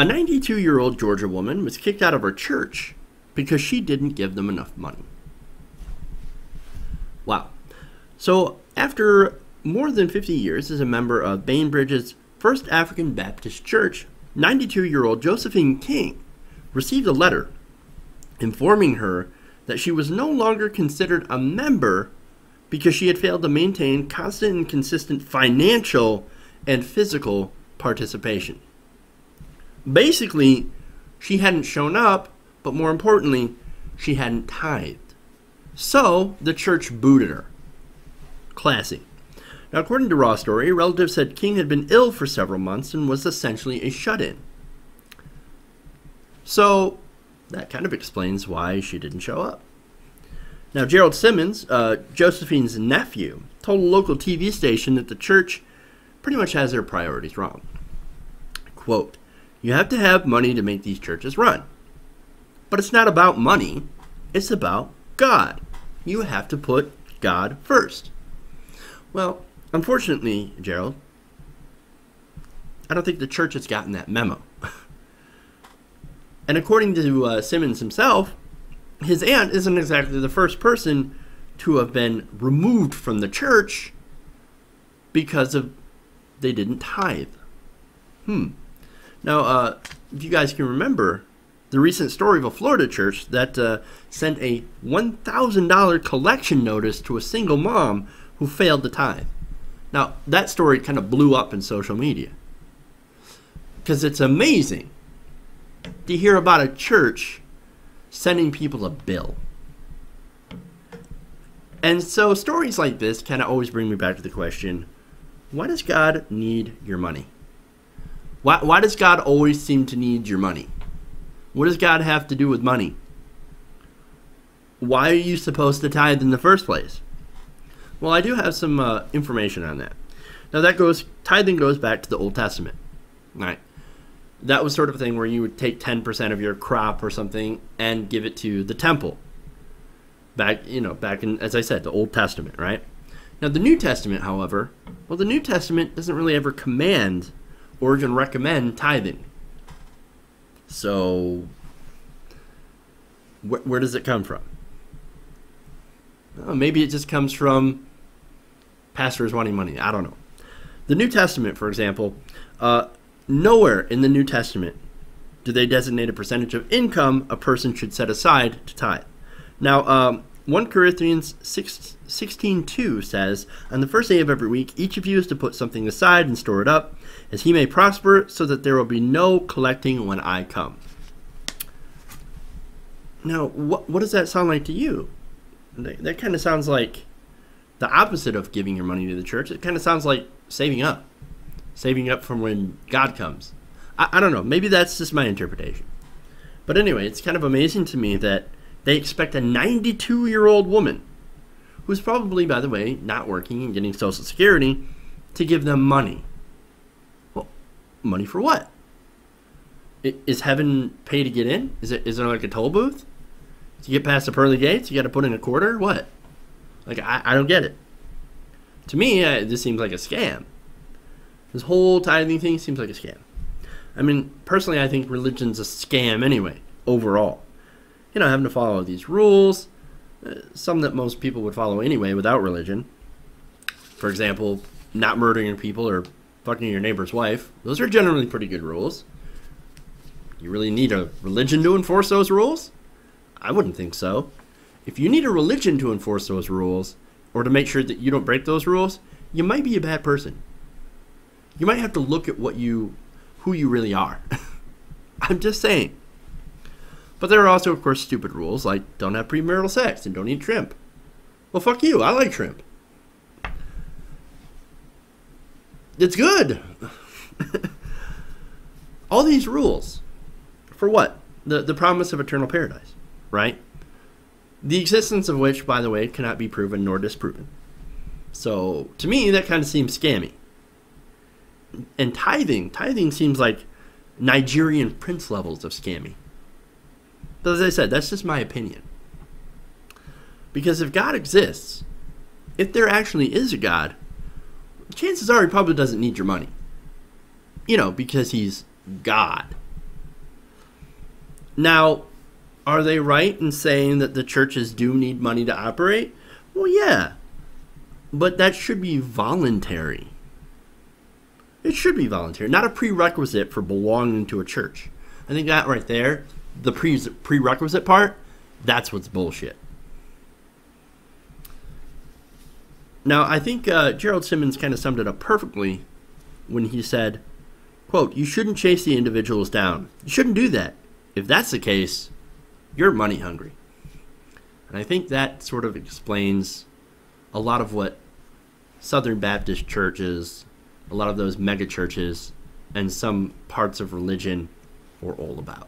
A 92-year-old Georgia woman was kicked out of her church because she didn't give them enough money. Wow. So after more than 50 years as a member of Bainbridge's First African Baptist Church, 92-year-old Josephine King received a letter informing her that she was no longer considered a member because she had failed to maintain constant and consistent financial and physical participation. Basically, she hadn't shown up, but more importantly, she hadn't tithed. So the church booted her. Classy. Now, according to Raw Story, relatives said King had been ill for several months and was essentially a shut-in. So that kind of explains why she didn't show up. Now, Gerald Simmons, Josephine's nephew, told a local TV station that the church pretty much has their priorities wrong. Quote, "You have to have money to make these churches run. But it's not about money. It's about God. You have to put God first." Well, unfortunately, Gerald, I don't think the church has gotten that memo. And according to Simmons himself, his aunt isn't exactly the first person to have been removed from the church because of they didn't tithe. Now, if you guys can remember the recent story of a Florida church that sent a $1,000 collection notice to a single mom who failed to tithe. Now, that story kind of blew up in social media because it's amazing to hear about a church sending people a bill. And so stories like this kind of always bring me back to the question, why does God need your money? Why does God always seem to need your money? What does God have to do with money? Why are you supposed to tithe in the first place? Well, I do have some information on that. Now, tithing goes back to the Old Testament, right? That was sort of a thing where you would take 10% of your crop or something and give it to the temple. Back in, as I said, the Old Testament, right? Now, the New Testament, however, well, the New Testament doesn't really ever command or even recommend tithing. So, where does it come from? Well, maybe it just comes from pastors wanting money. I don't know. The New Testament, for example, nowhere in the New Testament do they designate a percentage of income a person should set aside to tithe. Now, 1 Corinthians 16:2 says, "On the first day of every week, each of you is to put something aside and store it up, as he may prosper, so that there will be no collecting when I come." Now, what does that sound like to you? That kind of sounds like the opposite of giving your money to the church. It kind of sounds like saving up from when God comes. I don't know. Maybe that's just my interpretation. But anyway, it's kind of amazing to me that they expect a 92-year-old woman, who's probably, by the way, not working and getting Social Security, to give them money. Well, money for what? Is heaven pay to get in? Is there like a toll booth? To get past the pearly gates, you got to put in a quarter? What? Like, I don't get it. To me, this seems like a scam. This whole tithing thing seems like a scam. I mean, personally, I think religion's a scam anyway, overall. Having to follow these rules, some that most people would follow anyway without religion. For example, not murdering people or fucking your neighbor's wife. Those are generally pretty good rules. You really need a religion to enforce those rules? I wouldn't think so. If you need a religion to enforce those rules, or to make sure that you don't break those rules, you might be a bad person. You might have to look at who you really are. I'm just saying. But there are also, of course, stupid rules like don't have premarital sex and don't eat shrimp. Well, fuck you. I like shrimp. It's good. All these rules. For what? The promise of eternal paradise, right? The existence of which, by the way, cannot be proven nor disproven. So, to me, that kind of seems scammy. And tithing seems like Nigerian prince levels of scammy. But as I said, that's just my opinion. Because if God exists, if there actually is a God, chances are he probably doesn't need your money. Because he's God. Now, are they right in saying that the churches do need money to operate? Well, yeah. But that should be voluntary. It should be voluntary, not a prerequisite for belonging to a church. I think that right there, the prerequisite part, that's what's bullshit. Now, I think Gerald Simmons kind of summed it up perfectly when he said, quote, "You shouldn't chase the individuals down. You shouldn't do that. If that's the case, you're money hungry." And I think that sort of explains a lot of what Southern Baptist churches, a lot of those mega churches, and some parts of religion were all about.